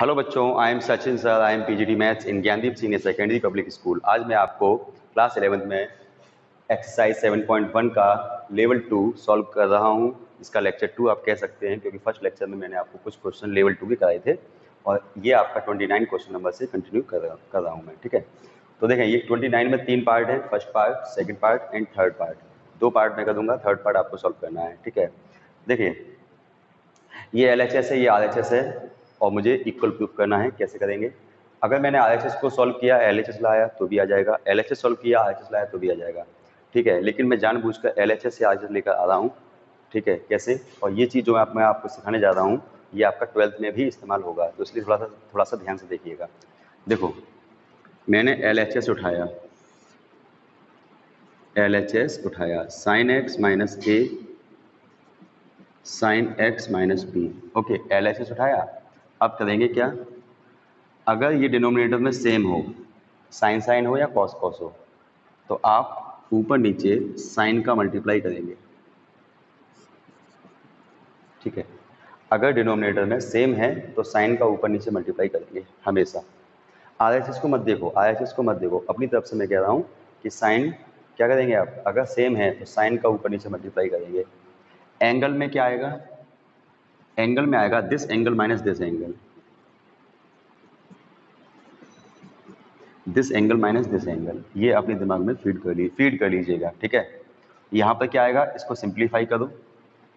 Hello बच्चों, I am Sachin sir. I am PGT maths in Gyandeep senior secondary public school. आज मैं आपको class 11th में एक्सरसाइज 7.1 का लेवल 2 सॉल्व कर रहा हूं। इसका लेक्चर 2 आप कह सकते हैं, क्योंकि फर्स्ट लेक्चर में मैंने आपको कुछ क्वेश्चन लेवल 2 के कराए थे और ये आपका 29 क्वेश्चन नंबर से कंटिन्यू कर रहा हूँ मैं। ठीक है, तो देखें ये 29 में 3 पार्ट है, first part, second part and third part. 2 part में कर दूंगा, थर्ड पार्ट आपको सॉल्व करना है। ठीक है, देखिए ये LHS है, ये RHS है और मुझे इक्वल प्रूफ करना है। कैसे करेंगे? अगर मैंने RHS को सॉल्व किया, LHS लाया तो भी आ जाएगा, LHS सॉल्व किया, RHS लाया तो भी आ जाएगा। ठीक है, लेकिन मैं जानबूझकर LHS से RHS लेकर आ रहा हूँ। ठीक है, कैसे? और ये चीज़ जो मैं आपको सिखाने जा रहा हूँ ये आपका 12th में भी इस्तेमाल होगा, तो इसलिए थोड़ा सा ध्यान से देखिएगा। देखो मैंने LHS उठाया, LHS उठाया sine x minus a sine x minus b. Okay, LHS उठाया। अब करेंगे क्या? अगर ये डिनोमिनेटर में सेम हो, साइन साइन हो या कॉस कॉस हो, तो आप ऊपर नीचे साइन का मल्टीप्लाई करेंगे। ठीक है, अगर डिनोमिनेटर में सेम है तो साइन का ऊपर नीचे मल्टीप्लाई करेंगे हमेशा। RHS को मत देखो, RHS को मत देखो, अपनी तरफ से मैं कह रहा हूँ कि साइन क्या करेंगे आप? अगर सेम है तो साइन का ऊपर नीचे मल्टीप्लाई करेंगे। एंगल में क्या आएगा? एंगल में आएगा this angle minus this angle, this angle minus this angle. ये अपने दिमाग में फीड कर लीजिएगा। ठीक है, यहाँ पर क्या आएगा? इसको सिंप्लीफाई करो,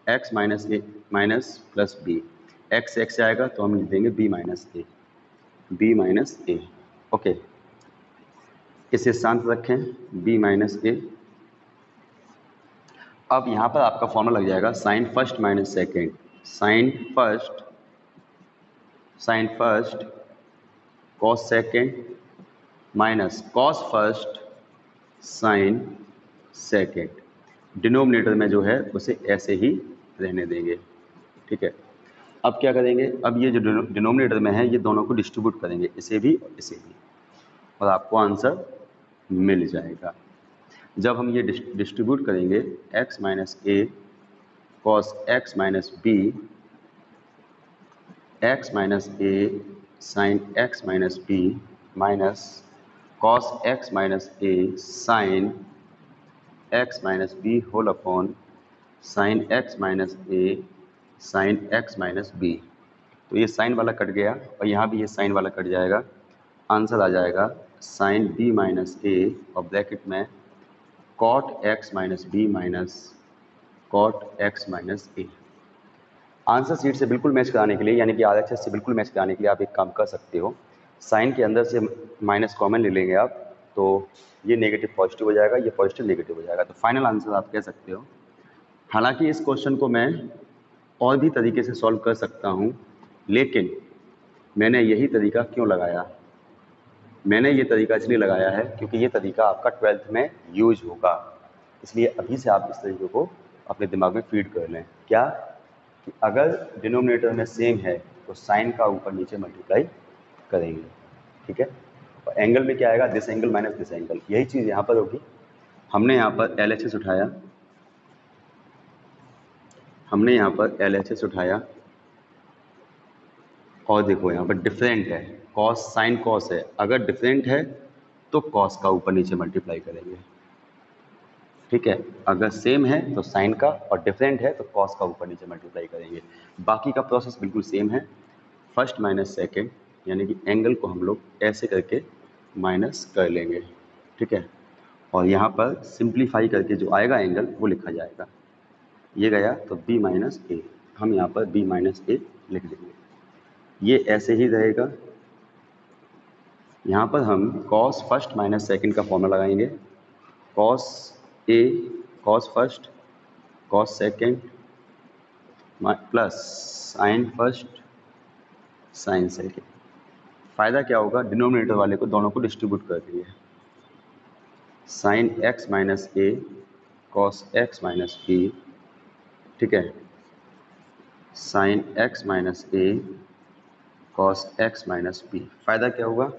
x minus a minus plus b. X x से आएगा तो हम लिख देंगे b minus a, b minus a. Okay, इसे शांत रखें, b माइनस ए। अब यहाँ पर आपका फॉर्मूला लग जाएगा sine first minus second, sine first cos second minus cos first sine second. Denominator में जो है उसे ऐसे ही रहने देंगे। ठीक है, अब क्या करेंगे? अब ये जो डिनोमिनेटर में है ये दोनों को डिस्ट्रीब्यूट करेंगे, इसे भी और इसे भी, और आपको आंसर मिल जाएगा। जब हम ये डिस्ट्रीब्यूट करेंगे x minus a cos x minus b, x minus a sine x minus b minus cos x minus a sine x minus b whole upon sine x minus a sine x minus b. तो ये sign वाला cut गया और यहाँ भी ये sign वाला cut जाएगा। आंसर आ जाएगा साइन बी माइनस ए और ब्रैकेट में cot x minus b minus cot x minus a. Answer sheet से बिल्कुल मैच कराने के लिए, यानी कि RHS से बिल्कुल मैच कराने के लिए आप एक काम कर सकते हो, साइन के अंदर से माइनस कॉमन ले लेंगे आप, तो ये नेगेटिव पॉजिटिव हो जाएगा, ये पॉजिटिव नेगेटिव हो जाएगा, तो फाइनल आंसर आप कह सकते हो। हालांकि इस क्वेश्चन को मैं और भी तरीके से सॉल्व कर सकता हूँ, लेकिन मैंने यही तरीका क्यों लगाया? मैंने ये तरीका इसलिए लगाया है क्योंकि ये तरीका आपका 12th में यूज होगा, इसलिए अभी से आप इस तरीके को अपने दिमाग में फीड कर लें। क्या कि अगर डिनोमिनेटर में सेम है तो साइन का ऊपर नीचे मल्टीप्लाई करेंगे। ठीक है, और एंगल में क्या आएगा? This angle minus this angle. यही चीज़ यहाँ पर होगी। हमने यहाँ पर LHS उठाया, और देखो यहाँ पर डिफरेंट है, कॉस साइन कॉस है, अगर डिफरेंट है तो कॉस का ऊपर नीचे मल्टीप्लाई करेंगे। ठीक है, अगर सेम है तो साइन का, और डिफरेंट है तो कॉस का ऊपर नीचे मल्टीप्लाई करेंगे। बाकी का प्रोसेस बिल्कुल सेम है, फर्स्ट माइनस सेकेंड, यानी कि एंगल को हम लोग ऐसे करके माइनस कर लेंगे। ठीक है, और यहाँ पर सिंप्लीफाई करके जो आएगा एंगल वो लिखा जाएगा। ये गया तो b माइनस ए, हम यहाँ पर b माइनस ए लिख देंगे, ये ऐसे ही रहेगा। यहाँ पर हम कॉस फर्स्ट माइनस सेकेंड का फॉर्मूला लगाएंगे, कॉस ए cos first cos second plus sine first sine second. फ़ायदा क्या होगा? डिनोमिनेटर वाले को दोनों को डिस्ट्रीब्यूट कर दिए, sine x minus a cos x minus B. ठीक है, sine x minus a cos x minus B. फ़ायदा क्या होगा?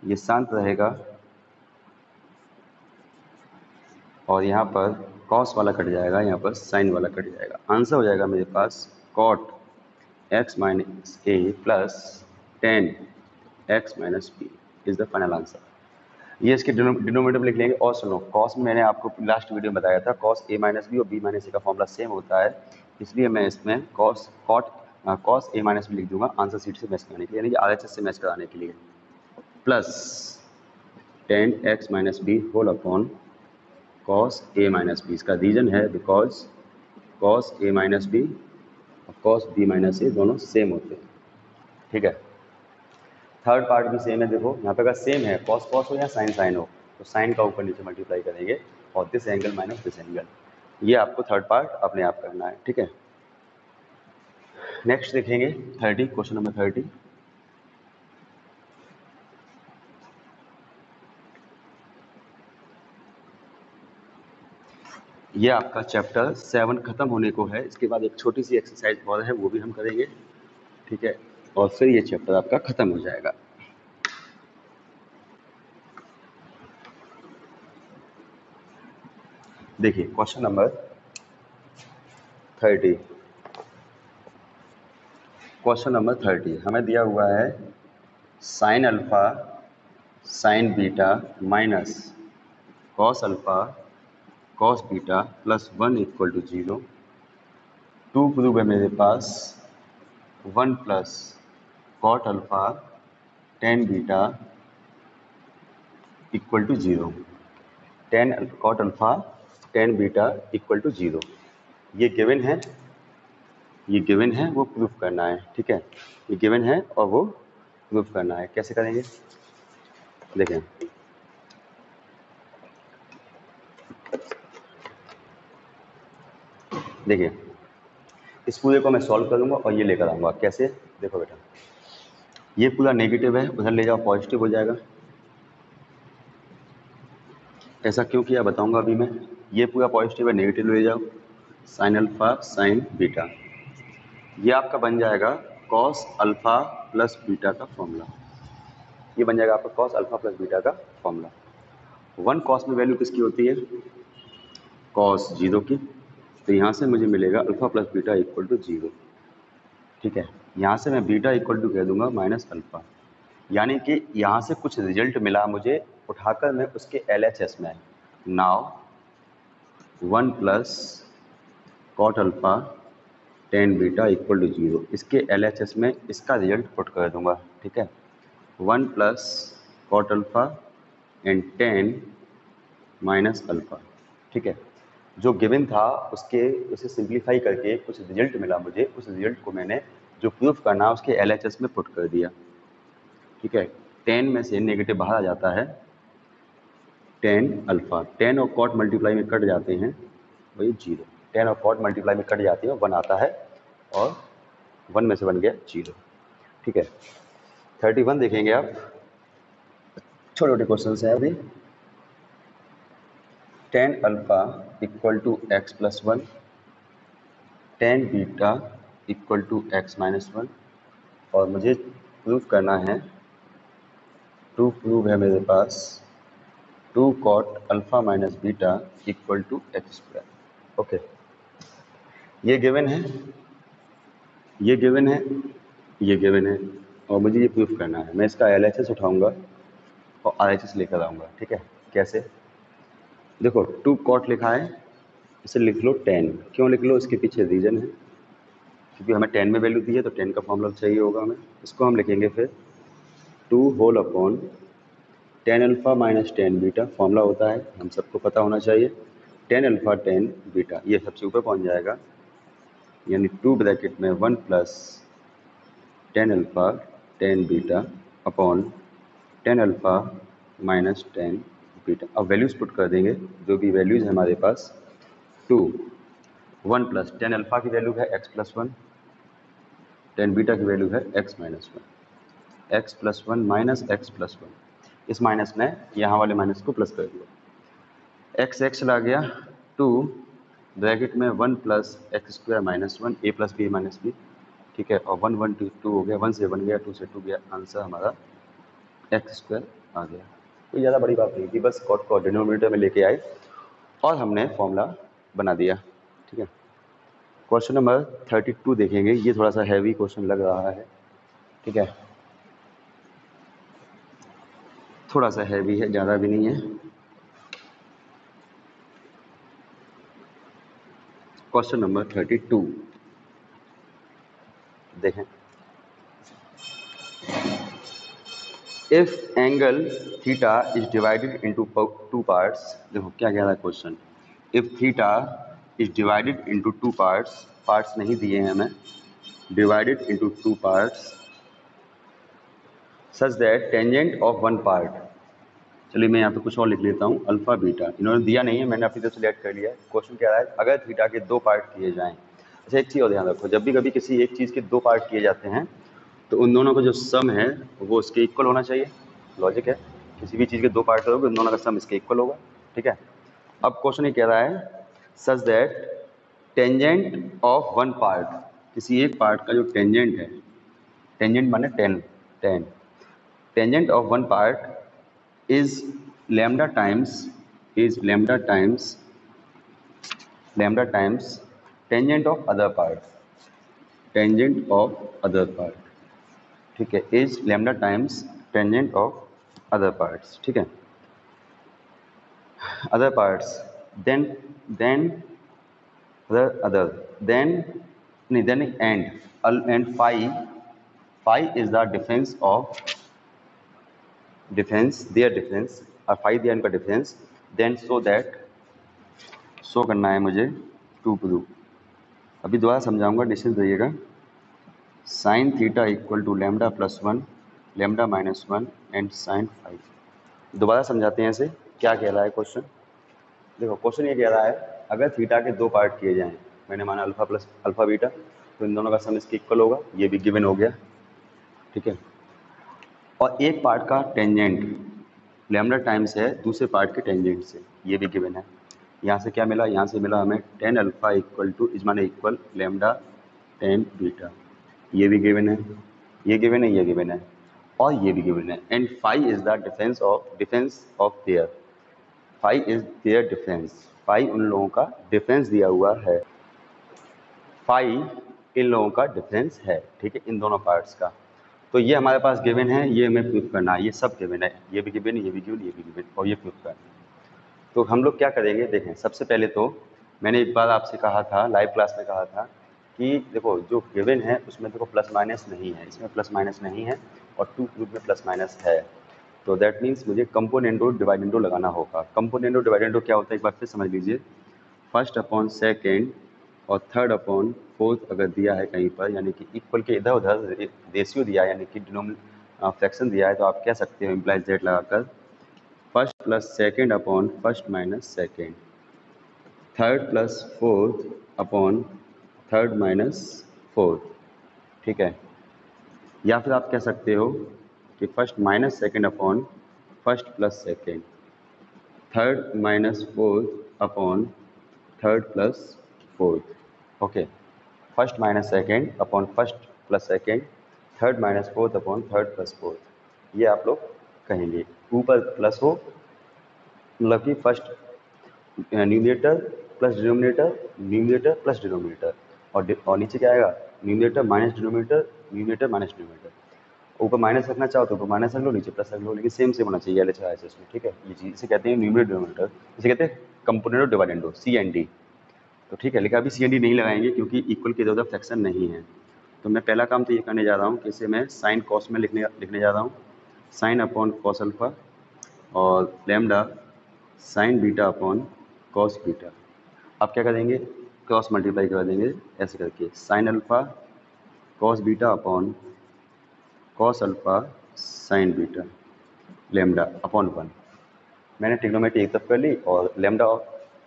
ये शांत रहेगा और यहाँ पर कॉस वाला कट जाएगा, यहाँ पर साइन वाला कट जाएगा। आंसर हो जाएगा मेरे पास cot x minus a plus 10 x minus b is the final answer. ये इसके डिनोमिनेटर में लिख लेंगे। और सुनो, कॉस में मैंने आपको लास्ट वीडियो में बताया था कॉस ए माइनस बी और बी माइनस ए का फॉर्मूला सेम होता है, इसलिए मैं इसमें कॉस ए माइनस बी लिख दूंगा आंसर सीट से मैच कराने के लिए, यानी कि RHS से मैच कराने के लिए। Plus 10x minus b whole upon cos ए माइनस बी। इसका रीजन है because cos A minus b और कॉस बी माइनस ए दोनों सेम होते हैं। ठीक है, थर्ड पार्ट भी सेम है। देखो यहाँ पे अगर सेम है, कॉस कॉस हो या साइन साइन हो, तो साइन का ऊपर नीचे मल्टीप्लाई करेंगे और this angle minus this angle, ये आपको थर्ड पार्ट अपने आप करना है। ठीक है, नेक्स्ट देखेंगे 30, क्वेश्चन नंबर 30। ये आपका चैप्टर 7 खत्म होने को है। इसके बाद एक छोटी सी एक्सरसाइज और है, वो भी हम करेंगे। ठीक है, और फिर ये चैप्टर आपका खत्म हो जाएगा। देखिए क्वेश्चन नंबर 30। क्वेश्चन नंबर 30 हमें दिया हुआ है sine alpha sine beta minus cos alpha cos beta plus 1 equal to 0। To prove है मेरे पास 1 plus cot alpha tan beta equal to 0। 10 cot alpha 10 beta equal to 0, ये गिवन है, ये गिवन है, वो प्रूफ करना है। ठीक है, ये गिवन है और वो प्रूफ करना है। कैसे करेंगे देखें। देखिए इस पूरे को मैं सॉल्व करूंगा और ये लेकर आऊंगा। कैसे, देखो बेटा, ये पूरा नेगेटिव है, उधर ले जाओ पॉजिटिव हो जाएगा। ऐसा क्यों किया बताऊंगा अभी मैं। ये पूरा पॉजिटिव है, नेगेटिव ले जाओ, साइन अल्फा साइन बीटा, ये आपका बन जाएगा कॉस अल्फा प्लस बीटा का फॉर्मूला। ये बन जाएगा आपका कॉस अल्फा प्लस बीटा का फॉर्मूला। 1 कॉस में वैल्यू किसकी होती है, कॉस 0 की, तो यहाँ से मुझे मिलेगा alpha plus beta equal to 0। ठीक है, यहाँ से मैं बीटा इक्वल टू कह दूंगा माइनस अल्फा, यानी कि यहाँ से कुछ रिजल्ट मिला मुझे, उठाकर मैं उसके LHS में now 1 plus cot alpha tan beta equal to 0, इसके LHS में इसका रिजल्ट पुट कर दूंगा। ठीक है, 1 plus cot alpha and 10 minus alpha. ठीक है, जो गिवन था उसे सिंप्लीफाई करके कुछ रिजल्ट मिला मुझे, उस रिजल्ट को मैंने जो प्रूफ करना उसके LHS में पुट कर दिया। ठीक है, 10 में से नेगेटिव बाहर आ जाता है, 10 अल्फा, 10 और कॉट मल्टीप्लाई में कट जाते हैं, वही 0। 10 और कॉट मल्टीप्लाई में कट जाती है, 1 आता है और 1 में से बन गया 0। ठीक है, 31 देखेंगे आप, छोटे छोटे क्वेश्चन हैं अभी। 10 alpha equal to X plus 1, 10 beta equal to X minus 1, और मुझे प्रूफ करना है, टू प्रूव है मेरे पास 2 cot alpha minus beta equal to X square. Okay, ये गिवन है, ये गिवन है, ये गिवन है, और मुझे ये प्रूफ करना है। मैं इसका LHS उठाऊंगा और RHS लेकर आऊँगा। ठीक है, कैसे, देखो 2 कॉट लिखा है, इसे लिख लो 10। क्यों लिख लो, इसके पीछे रीजन है, क्योंकि हमें 10 में वैल्यू दी है तो 10 का फॉर्मूला चाहिए होगा हमें। इसको हम लिखेंगे फिर 2 whole upon 10 alpha minus 10 beta, formula होता है, हम सबको पता होना चाहिए, 10 अल्फा 10 बीटा, ये सबसे ऊपर पहुंच जाएगा, यानी 2 ब्रैकेट में 1 plus 10 alpha 10 beta upon 10 alpha minus 10 beta. अब वैल्यूज़ पुट कर देंगे, जो भी वैल्यूज़ है हमारे पास, 2 1 प्लस 10 अल्फा की वैल्यू है एक्स प्लस 1, 10 बीटा की वैल्यू है x minus 1, x plus 1 minus x plus 1, इस माइनस में यहाँ वाले माइनस को प्लस कर दिया, एक्स एक्स चला गया, 2 ब्रैकेट में 1 प्लस एक्स स्क्वायर माइनस 1, ए प्लस बी माइनस बी। ठीक है, और 1 1 2 2 हो गया, 1 से 1 गया, 2 से 2 गया, आंसर हमारा एक्स स्क्वायर आ गया। कोई ज़्यादा बड़ी बात नहीं थी, बस कॉट को डिनोमिनेटर में लेके आए और हमने फॉर्मूला बना दिया। ठीक है, क्वेश्चन नंबर 32 देखेंगे, ये थोड़ा सा हैवी क्वेश्चन लग रहा है। ठीक है, थोड़ा सा हैवी है, ज़्यादा भी नहीं है। क्वेश्चन नंबर 32 देखें। If angle theta is divided into two parts, देखो क्या कह रहा है question. If theta is divided into two parts, parts नहीं दिए हैं हमें, divided into two parts such that tangent of one part, चलिए मैं यहाँ पे कुछ और लिख लेता हूँ, अल्फा बीटा, इन्होंने दिया नहीं है, मैंने अपनी तरफ से सिलेक्ट कर लिया है। क्वेश्चन कह रहा है अगर थीटा के दो पार्ट किए जाएं। अच्छा एक चीज़ और ध्यान रखो, जब भी कभी किसी एक चीज़ के दो पार्ट किए जाते हैं तो उन दोनों का जो सम है वो उसके इक्वल होना चाहिए। लॉजिक है, किसी भी चीज़ के दो पार्ट करोगे उन दोनों का सम इसके इक्वल होगा। ठीक है, अब क्वेश्चन ये कह रहा है such that tangent of one part, किसी एक पार्ट का जो टेंजेंट है, टेंजेंट माने ten, tangent of one part is lambda times tangent of other part, ठीक है, is lambda times tangent of other parts, ठीक है, other parts, then and phi is the difference of their difference, और phi दिया इनका difference, then so that show करना है मुझे टू प्रूव। अभी दोबारा समझाऊंगा, डिस्टेंस रहिएगा। Sine theta equal to lambda plus one, lambda minus one and sine five. दोबारा समझाते हैं इसे, क्या कह रहा है क्वेश्चन। देखो क्वेश्चन ये कह रहा है अगर थीटा के दो पार्ट किए जाएं, मैंने माना अल्फा प्लस अल्फा बीटा, तो इन दोनों का सम इसके इक्वल होगा, ये भी गिवन हो गया। ठीक है, और एक पार्ट का टेंजेंट लैम्डा टाइम्स है दूसरे पार्ट के टेंजेंट से, ये भी गिवन है। यहाँ से क्या मिला, यहाँ से मिला हमें tan alpha equal two is माने इक्वल लैम्डा टेन बीटा, ये भी गिवन है, ये गिवन है, ये गिवन है, और ये भी गिवन है। And phi is the difference of their, phi is their difference, phi उन लोगों का डिफरेंस दिया हुआ है, फाई इन लोगों का डिफरेंस है। ठीक है, इन दोनों पार्ट्स का। तो ये हमारे पास गिवन है, ये हमें प्रूफ करना है, ये सब गिवन है, ये भी गिवन, ये भी गिवन, ये भी गिवन, और ये प्रूफ करना है। तो हम लोग क्या करेंगे, देखें सबसे पहले तो मैंने एक बार आपसे कहा था, लाइव क्लास में कहा था कि देखो जो गिवन है उसमें देखो प्लस माइनस नहीं है, इसमें प्लस माइनस नहीं है, और टू प्रूफ में प्लस माइनस है। तो दैट मीन्स मुझे कंपोनेंटो डिवाइडेंडो लगाना होगा। कंपोनेंटो डिवाइडेंडो क्या होता है एक बार फिर समझ लीजिए। फर्स्ट अपॉन सेकेंड और थर्ड अपॉन फोर्थ अगर दिया है कहीं पर, यानी कि इक्वल के इधर उधर रेशियो दिया है, यानी कि फ्रैक्शन दिया है, तो आप कह सकते हो इम्प्लाइज जेड लगाकर first plus second upon first minus second, third plus fourth upon third minus fourth. ठीक है, या फिर आप कह सकते हो कि first minus second upon first plus second, third minus fourth upon third plus fourth. Okay, first minus second upon first plus second, third minus fourth upon third plus fourth, ये आप लोग कहेंगे। ऊपर प्लस हो मतलब कि first numerator plus denominator, numerator plus denominator, और नीचे क्या आएगा, numerator minus denominator, numerator minus denominator. ऊपर माइनस रखना चाहो तो ऊपर माइनस रख लो, नीचे प्लस रख लो, लेकिन सेम सेम होना चाहिए एल एच इसमें। ठीक है, ये चीज़ इसे कहते हैं न्यूमरेटर डिनोमिनेटर, इसे कहते हैं कंपोनेंटो डिवाइडेंडो, सी एंड डी। तो ठीक है, लेकिन अभी सी एंड डी नहीं लगाएंगे क्योंकि इक्वल के इधर फ्रैक्शन नहीं है। तो मैं पहला काम तो ये करने जा रहा हूँ कि इसे मैं साइन कॉस में लिखने जा रहा हूँ, साइन अपॉन कॉस अल्फा, और lambda sign beta upon cos beta. आप क्या करेंगे, क्रॉस मल्टीप्लाई कर देंगे ऐसे करके, sign alpha cos beta upon cos alpha sine beta, lambda upon one. मैंने ट्रिग्नोमेट्री एक तरफ कर ली और लेमडा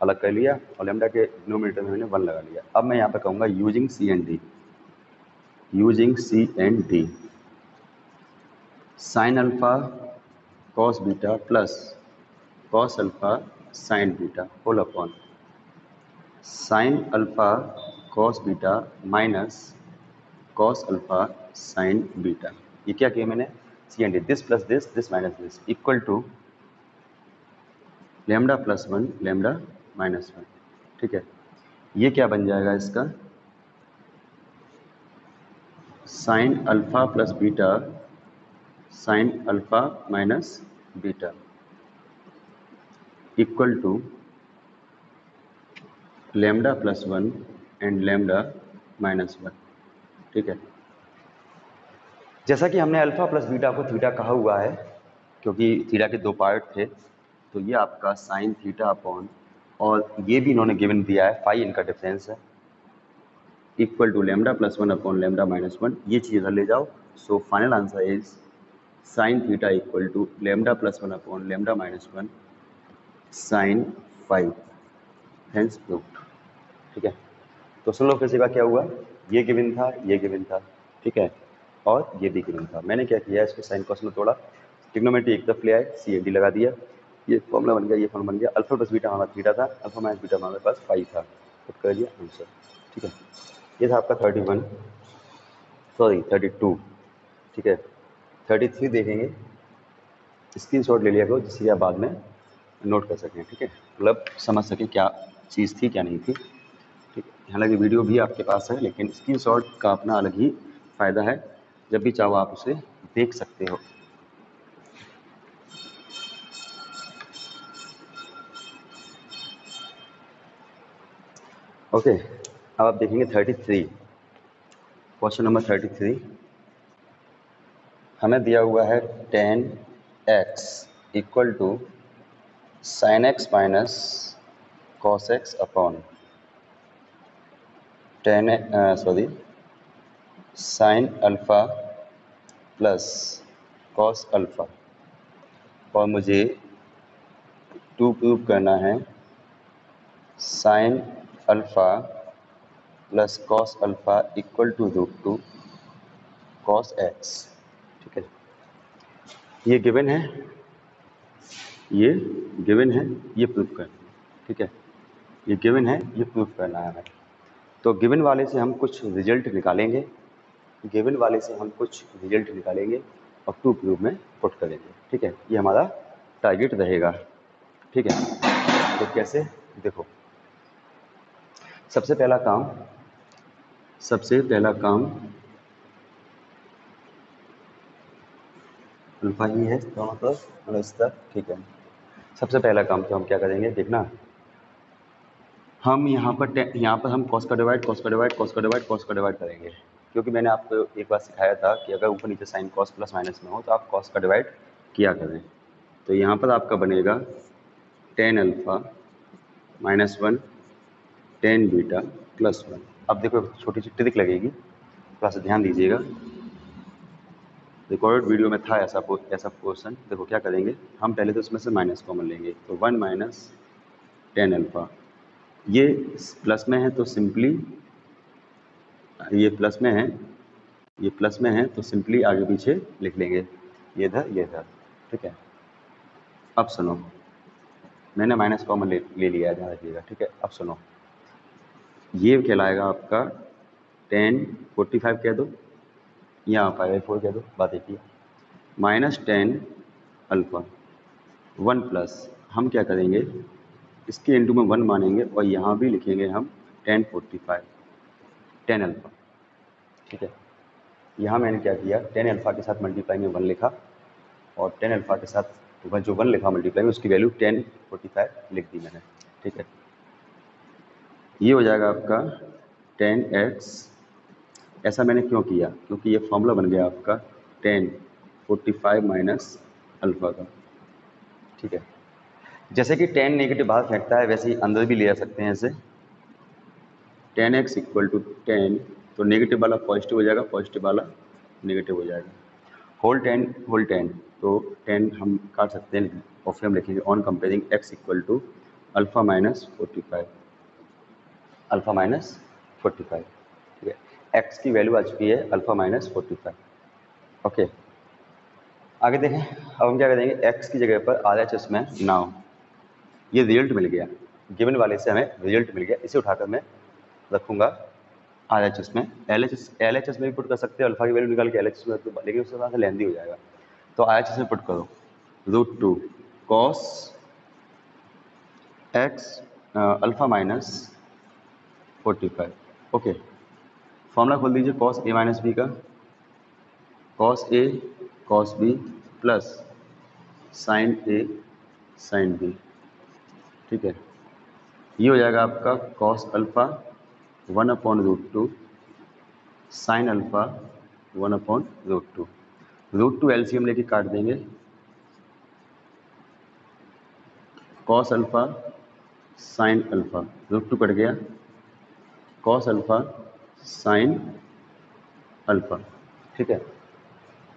अलग कर लिया, और लेमडा के डिनोमिनेटर में मैंने वन लगा लिया। अब मैं यहाँ पर कहूँगा using C and D, using C and D, sine alpha cos beta plus cos alpha sine beta whole upon sine alpha cos beta minus cos alpha sine beta. ये क्या किया मैंने, C and D, this plus this minus this equal to lambda plus one lambda minus one. ठीक है, ये क्या बन जाएगा इसका, sine alpha plus beta sine alpha minus beta equal to lambda plus one and lambda minus one. ठीक है, जैसा कि हमने अल्फा प्लस बीटा को थीटा कहा हुआ है, क्योंकि थीटा के दो पार्ट थे, तो ये आपका साइन थीटा अपॉन, और ये भी इन्होंने गिवन दिया है, फाई इनका डिफरेंस है, equal to lambda plus one upon lambda minus one. ये चीज़ इधर ले जाओ। So final answer is sine theta equal to lambda plus one upon lambda minus one sine five, hence proved. ठीक है, तो सुन लो फिर से बात क्या हुआ। ये गिवन था, ये गिवन था, ठीक है, और ये भी गिवन था। मैंने क्या किया, इसको साइन कॉस में तोड़ा, ट्रिग्नोमेट्री एक तरफ ले आए, सी एन डी लगा दिया, ये फॉर्मूला बन गया, ये फॉर्मूला बन गया। अल्फा प्लस बीटा हमारा थीटा था, अल्फा माइनस बीटा हमारे पास फाइव था, पुट कर दिया आंसर। ठीक है, ये था आपका 31, सॉरी 32। ठीक है, 33 देखेंगे, स्क्रीनशॉट ले लिया करो जिससे आप बाद में नोट कर सकें। ठीक है, मतलब समझ सकें क्या चीज़ थी क्या नहीं थी। ठीक है, हालांकि वीडियो भी आपके पास है, लेकिन स्क्रीनशॉट का अपना अलग ही फ़ायदा है, जब भी चाहो आप उसे देख सकते हो। ओके, अब आप देखेंगे 33, क्वेश्चन नंबर 33 हमें दिया हुआ है 10x equal to sine x minus cos X upon 10 sine alpha plus cos alpha, और मुझे टू प्रूव करना है sine alpha plus cos alpha equal to root two cos X. ठीक है, ये गिवन है, ये गिवन है, ये प्रूव करना है। ठीक है, ये गिवन है, ये प्रूव करना है हमें। तो गिवन वाले से हम कुछ रिजल्ट निकालेंगे, गिवन वाले से हम कुछ रिजल्ट निकालेंगे और टू प्रूव में पुट करेंगे। ठीक है, ये हमारा टारगेट रहेगा। ठीक है, तो कैसे, देखो, सबसे पहला काम अल्फा ही है तो मतलब इस तरह। ठीक है, सबसे पहला काम तो हम क्या करेंगे, देखना, हम यहाँ पर हम कॉस का डिवाइड करेंगे, क्योंकि मैंने आपको एक बार सिखाया था कि अगर ऊपर नीचे साइन कॉस प्लस माइनस में हो तो आप कॉस का डिवाइड किया करें। तो यहाँ पर आपका बनेगा tan alpha minus one tan beta plus one. अब देखो छोटी सी ट्रिक लगेगी, थोड़ा सा ध्यान दीजिएगा, रिकॉर्डेड वीडियो में था ऐसा पोर्शन। देखो क्या करेंगे, हम पहले तो इसमें से माइनस कॉमन लेंगे, तो वन माइनस टेन अल्फ़ा, ये प्लस में है तो सिंपली, ये प्लस में है तो सिंपली आगे पीछे लिख लेंगे, ये था। ठीक है, अब सुनो, मैंने माइनस कॉमन ले लिया है, ध्यान रखिएगा। ठीक है, अब सुनो, ये कहलाएगा आपका 1045 कह दो या 5/4 कह दो, बात एक ही है, minus tan alpha one plus, हम क्या करेंगे, इसके इंटू में वन मानेंगे और यहाँ भी लिखेंगे हम 1045 टेन अल्फ़ा। ठीक है, यहाँ मैंने क्या किया, टेन अल्फ़ा के साथ मल्टीप्लाई में वन लिखा, और टेन अल्फ़ा के साथ जो वन लिखा मल्टीप्लाई में उसकी वैल्यू 1045 लिख दी मैंने। ठीक है, ये हो जाएगा आपका 10x। ऐसा मैंने क्यों किया, क्योंकि ये फॉर्मूला बन गया आपका 1045 माइनस अल्फ़ा का। ठीक है, जैसे कि 10 नेगेटिव बाहर फेंकता है, वैसे ही अंदर भी ले आ सकते हैं ऐसे, 10x इक्वल टू 10, तो नेगेटिव वाला पॉजिटिव हो जाएगा, पॉजिटिव वाला नेगेटिव हो जाएगा, होल 10, तो 10 हम काट सकते हैं और फिर हम लिखेंगे on comparing x equal to alpha minus 45, alpha minus 45। ठीक है, x की वैल्यू आ चुकी है अल्फ़ा माइनस 45। ओके, आगे देखें, अब हम क्या करेंगे, x की जगह पर RHS में नाउ, ये रिजल्ट मिल गया, गिवन वाले से हमें रिजल्ट मिल गया, इसे उठाकर मैं रखूँगा RHS में, LHS में भी पुट कर सकते हो, अल्फा की वैल्यू निकाल के LHS में, लेकिन उसके बाद लेंदी हो जाएगा, तो RHS में पुट करो root two cos X alpha minus 45। Okay, formula खोल दीजिए कॉस ए माइनस बी का, cos A cos B plus sine A sine B, ठीक है। ये हो जाएगा आपका cos alpha 1/√2 sine alpha 1/√2। √2 LCM लेके काट देंगे, कॉस अल्फा साइन अल्फा, √2 कट गया, कॉस अल्फा साइन अल्फा, ठीक है,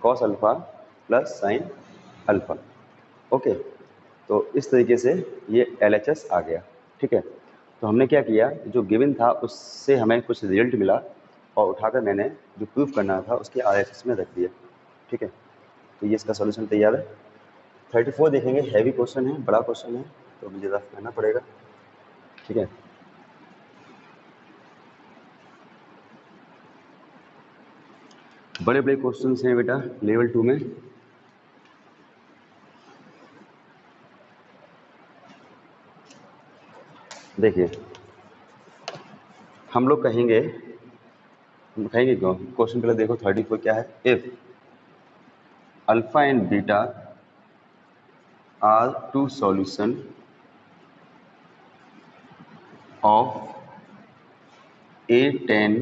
cos alpha plus sine alpha. Okay, तो इस तरीके से ये LHS आ गया, ठीक है। तो हमने क्या किया, जो गिवन था उससे हमें कुछ रिजल्ट मिला और उठाकर मैंने जो प्रूफ करना था उसके RHS में रख दिया, ठीक है। तो ये इसका सॉल्यूशन तैयार है। 34 देखेंगे, हैवी क्वेश्चन है, बड़ा क्वेश्चन है, तो मुझे रफ करना पड़ेगा, ठीक है। बड़े बड़े क्वेश्चन हैं बेटा लेवल 2 में। देखिए हम लोग कहेंगे क्यों, क्वेश्चन पहले देखो 34 क्या है। If alpha and beta are two solution of a tan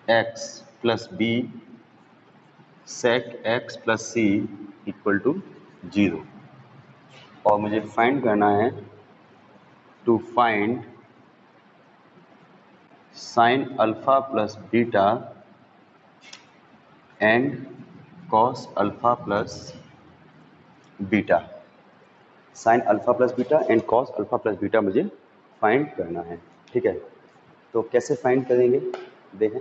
x plus b sec x plus c equal to 0, और मुझे फाइंड करना है to find sine alpha plus beta and cos alpha plus beta. Sine alpha plus beta and cos alpha plus beta मुझे find करना है, ठीक है। तो कैसे फाइंड करेंगे, देखें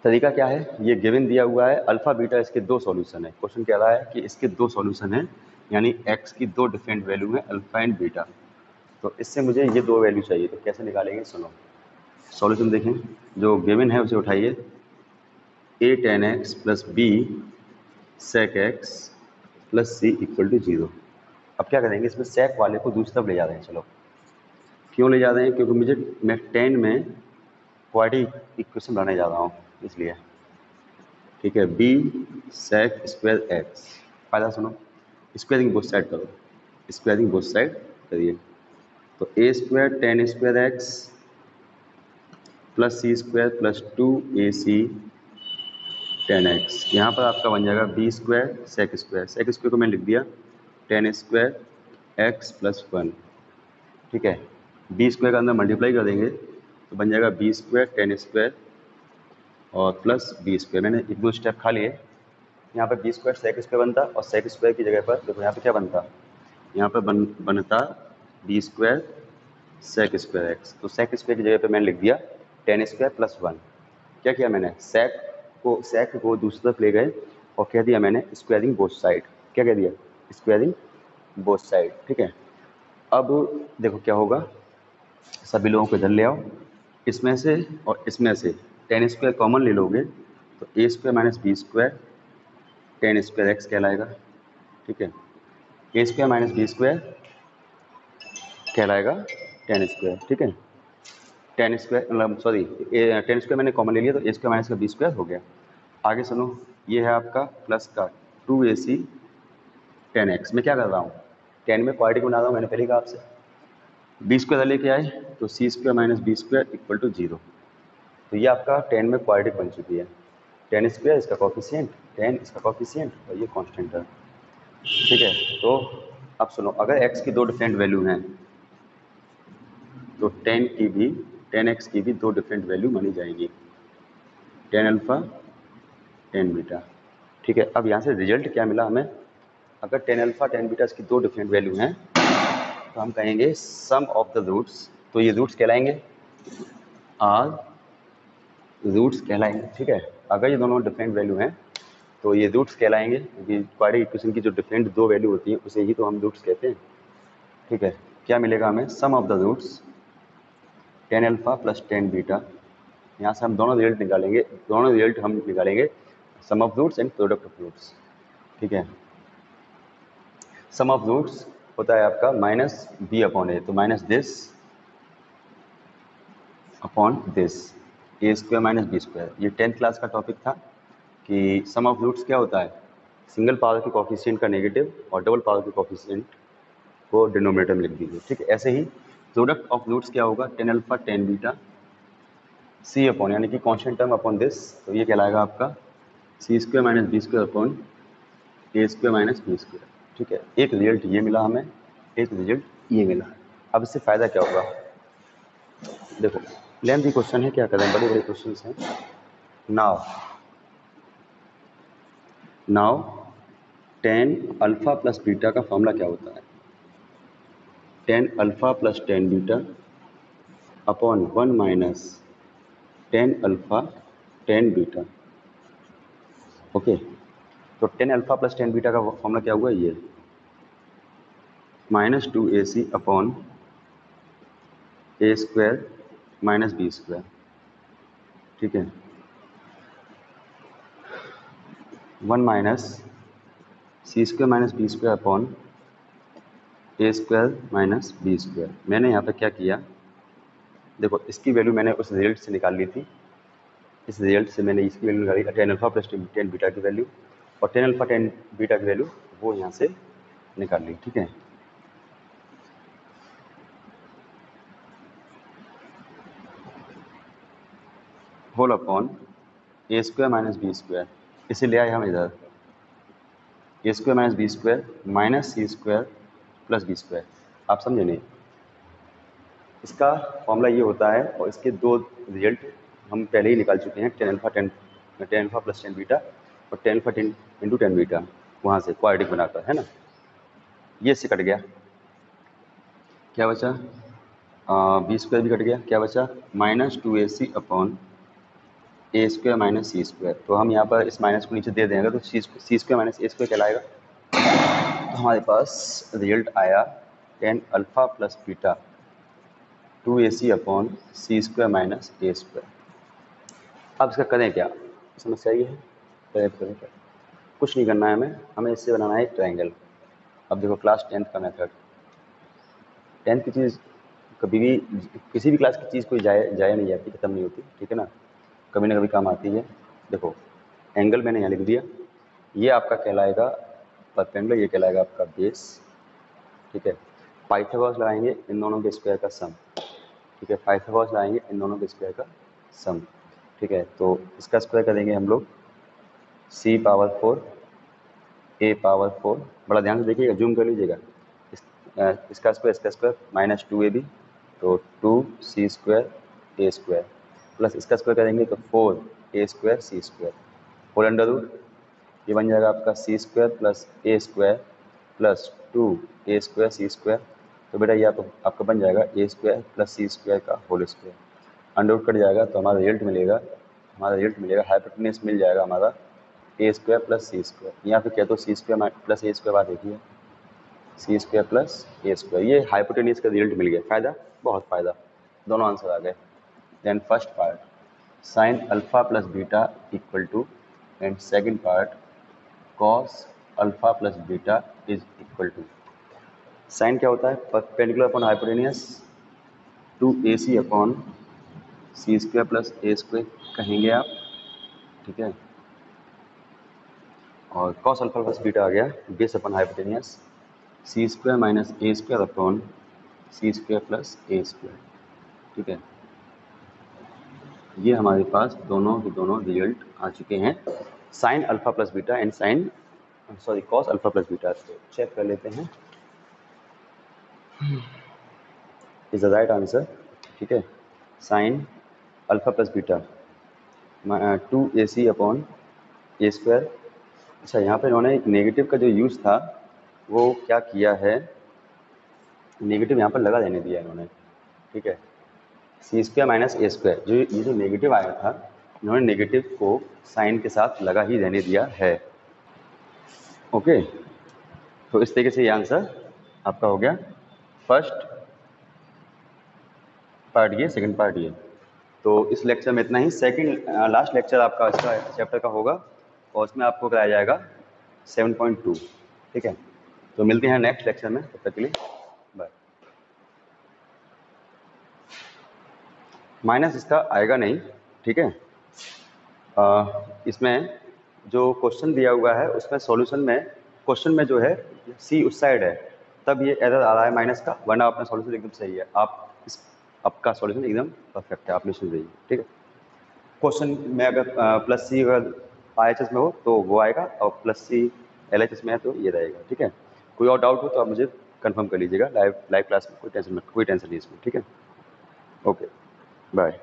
तरीका क्या है। ये गिवन दिया हुआ है अल्फा बीटा, इसके दो सॉल्यूशन है। क्वेश्चन कह रहा है कि इसके दो सॉल्यूशन है, यानी x की दो डिफरेंट वैल्यू है अल्फा एंड बीटा। तो इससे मुझे ये दो वैल्यू चाहिए, तो कैसे निकालेंगे, सुनो। सॉल्यूशन देखें, जो गिवन है उसे उठाइए, a tan x plus b sec x plus c equal to 0। अब क्या करेंगे, इसमें sec वाले को दूसरी तरफ ले जा रहे हैं। चलो, क्यों ले जा रहे हैं, क्योंकि मैं tan में क्वाड्रेटिक इक्वेशन बनाने जा रहा हूँ, इसलिए, ठीक है। b sec स्क्वायर x, फायदा सुनो, स्क्वायरिंग बोथ साइड करो, स्क्वायरिंग बोथ साइड करिए। तो a square tan square x plus c square plus 2ac tan x, यहाँ पर आपका बन जाएगा b स्क्वायर sec स्क्वायर को मैंने लिख दिया tan स्क्वायर x प्लस 1, ठीक है। b स्क्वायर का अंदर मल्टीप्लाई कर देंगे तो बन जाएगा b स्क्वायर tan स्क्वायर और प्लस b स्क्वायर। मैंने एक दो स्टेप खा लिए, यहाँ पर b स्क्वायर sec स्क्वायर बनता और sec स्क्वायर की जगह पर देखो यहाँ पे क्या बनता, यहाँ पर बनता b square sec square x। तो sec स्क्वायर की जगह पे मैंने लिख दिया tan स्क्वायर प्लस 1। क्या किया मैंने, sec को दूसरी तरफ ले गए और कह दिया मैंने स्क्वायरिंग बोथ साइड। क्या कह दिया, स्क्वायरिंग बोथ साइड, ठीक है। अब देखो क्या होगा, सभी लोगों को इधर ले आओ, इसमें से और इसमें से tan स्क्वायर कॉमन ले लोगे तो a square minus B square tan square x कहलाएगा, ठीक है। a square minus B square कहलाएगा tan स्क्वायर, ठीक है। tan स्क्वायर मतलब सॉरी tan स्क्वायर मैंने कॉमन ले लिया तो a स्क्वायर माइनस का बी स्क्वायर हो गया। आगे सुनो, ये है आपका प्लस का 2ac tan x। मैं क्या कर रहा हूँ, tan में क्वाड्रेटिक बना रहा हूँ, मैंने पहले कहा आपसे। बी स्क्वायर लेके आए तो C square minus B square equal to 0। तो ये आपका tan में क्वाड्रेटिक बन चुकी है। tan स्क्वायर इसका कॉफिशिएंट, tan इसका कॉफिशिएंट और ये कांस्टेंट है, ठीक है। तो अब सुनो, अगर x की दो डिफरेंट वैल्यू हैं तो tan x की भी दो डिफरेंट वैल्यू मानी जाएंगी, tan अल्फा tan बीटा, ठीक है। अब यहाँ से रिजल्ट क्या मिला हमें, अगर tan अल्फा tan बीटा इसकी दो डिफरेंट वैल्यू हैं तो हम कहेंगे सम ऑफ द रूट्स। तो ये रूट्स कहलाएंगे, आर रूट्स कहलाएंगे, ठीक है। अगर ये दोनों डिफरेंट वैल्यू हैं तो ये रूट्स कहलाएंगे, क्योंकि क्वाड्रेटिक इक्वेशन की जो डिफरेंट दो वैल्यू होती हैं उसे ही तो हम रूट्स कहते हैं, ठीक है। क्या मिलेगा हमें, sum of the roots tan alpha plus tan beta. यहाँ से हम दोनों रिजल्ट निकालेंगे, दोनों रिजल्ट हम निकालेंगे sum of roots and product of roots, ठीक है। सम ऑफ रूट्स होता है आपका माइनस बी अपॉन ए, तो minus this upon this, A square minus B square. ये 10th क्लास का टॉपिक था कि सम ऑफ रूट्स क्या होता है, सिंगल पावर के कोफिशिएंट का नेगेटिव और डबल पावर के कोफिशिएंट को डिनोमिनेटर में लिख दीजिए। ठीक है, ऐसे ही प्रोडक्ट ऑफ रूट्स क्या होगा, टेन अल्फा टेन बीटा सी अपॉन यानी कि कॉन्स्टेंट टर्म अपॉन दिस, तो ये कहलाएगा आपका C square minus B square upon A square minus B square. ठीक है, एक रिजल्ट ये मिला हमें, एक रिजल्ट ये मिला। अब इससे फ़ायदा क्या होगा, देखो लेंथी क्वेश्चन है, क्या करें, बड़े बड़े क्वेश्चन हैं। Now tan alpha plus beta का फॉर्मूला क्या होता है, tan alpha plus tan beta upon one minus tan alpha tan beta. Okay, तो tan alpha plus tan beta का फॉर्मूला क्या हुआ, ये minus two A C upon A square minus B square. ठीक है, one minus C square minus B square upon A square minus B square. मैंने यहाँ पे क्या किया, देखो इसकी वैल्यू मैंने उस रिजल्ट से निकाल ली थी, इस रिजल्ट से मैंने इसकी वैल्यू निकाली tan alpha plus tan beta की वैल्यू, और टेन अल्फा टेन बीटा की वैल्यू वो यहाँ से निकाल ली। ठीक है, whole upon A square minus B square, इसे ले आए हम इधर, A square minus B square minus C square plus B square. आप समझे नहीं, इसका फॉर्मूला ये होता है, और इसके दो रिजल्ट हम पहले ही निकाल चुके हैं, tan alpha plus tan beta और tan alpha tan into tan beta, वहाँ से क्वाड्रेटिक बनाकर, है ना। ये से कट गया, क्या बचा, बी स्क्वायर भी कट गया, क्या बचा minus two A C upon A square minus C square. तो हम यहाँ पर इस माइनस को नीचे दे देंगे तो C square minus A square कहलाएगा। तो हमारे पास रिजल्ट आया tan alpha plus beta two A C upon C square minus A square. अब इसका करें क्या, समस्या ये है, करें क्या, कुछ नहीं करना है हमें इससे बनाना है एक ट्रायंगल। अब देखो क्लास टेंथ का मेथड, टेंथ की चीज़ कभी भी, किसी भी क्लास की चीज़ कोई जाया नहीं जाती, खत्म नहीं होती। ठीक है ना, कभी ना कभी काम आती है। देखो एंगल मैंने यहाँ लिख दिया, ये आपका कहलाएगा परपेंडिकुलर, ये कहलाएगा आपका बेस। ठीक है, पाइथागोरस लगाएंगे इन दोनों के स्क्वायर का सम। ठीक है, पाइथागोरस लगाएंगे इन दोनों के स्क्वायर का सम। ठीक है, तो इसका स्क्वायर करेंगे हम लोग C power four A power four, बड़ा ध्यान से देखिएगा, जूम कर लीजिएगा, इसका square minus two A B, तो two C square A square plus इसका स्क्वायर करेंगे तो four A square C square, whole under root, ये बन जाएगा आपका C square plus A square plus two A square C square. तो बेटा ये आपका बन जाएगा A square plus C square का होल स्क्वायर, अंडर रूट कट जाएगा तो हमारा रिजल्ट मिलेगा हाइपोटेन्यूज मिल जाएगा हमारा A square plus C square. यहाँ पे क्या तो C square plus A square बात देखिए, C square plus A square, ये हाइपोटेन्यूज का रिजल्ट मिल गया। फ़ायदा, बहुत फ़ायदा, दोनों आंसर आ गए। Then first part sine alpha plus beta equal to, and second part cos alpha plus beta is equal to, sine क्या होता है, perpendicular upon hypotenuse two A C upon C square plus A square कहेंगे आप। ठीक है, और cos alpha plus beta आ गया base upon hypotenuse C square minus A square upon C square plus A square. ठीक है, ये हमारे पास दोनों के दोनों रिजल्ट आ चुके हैं, sine alpha plus beta and cos alpha plus beta. तो चेक कर लेते हैं, इज द राइट आंसर। ठीक है, sine alpha plus beta two A C upon A square. अच्छा, यहाँ पे इन्होंने एक नेगेटिव का जो यूज़ था वो क्या किया है, नेगेटिव यहाँ पर लगा देने दिया इन्होंने। ठीक है, सी स्क्वायर माइनस ए स्क्वायर, जो ये जो नेगेटिव आया था, इन्होंने नेगेटिव को साइन के साथ लगा ही रहने दिया है। ओके, तो इस तरीके से ये आंसर आपका हो गया, फर्स्ट पार्ट ये, सेकंड पार्ट ये। तो इस लेक्चर में इतना ही, सेकंड लास्ट लेक्चर आपका इसका चैप्टर का होगा, और उसमें आपको कराया जाएगा 7.2। ठीक है, तो मिलते हैं नेक्स्ट लेक्चर में, तब तक के लिए बाय। माइनस इसका आएगा नहीं। ठीक है, इसमें जो क्वेश्चन दिया हुआ है उसमें सॉल्यूशन में क्वेश्चन में जो है सी उस साइड है, तब ये एरर आ रहा है माइनस का, वरना अपना सॉल्यूशन एकदम सही है। आपका सॉल्यूशन एकदम परफेक्ट है, आप निश्चिंत रहिए। ठीक है, क्वेश्चन में अगर प्लस सी अगर RHS में हो तो वो आएगा, और प्लस सी LHS में है तो ये रहेगा। ठीक है, कोई और डाउट हो तो आप मुझे कंफर्म कर लीजिएगा लाइव क्लास में, कोई टेंशन नहीं इसमें। ठीक है, ओके, बाय।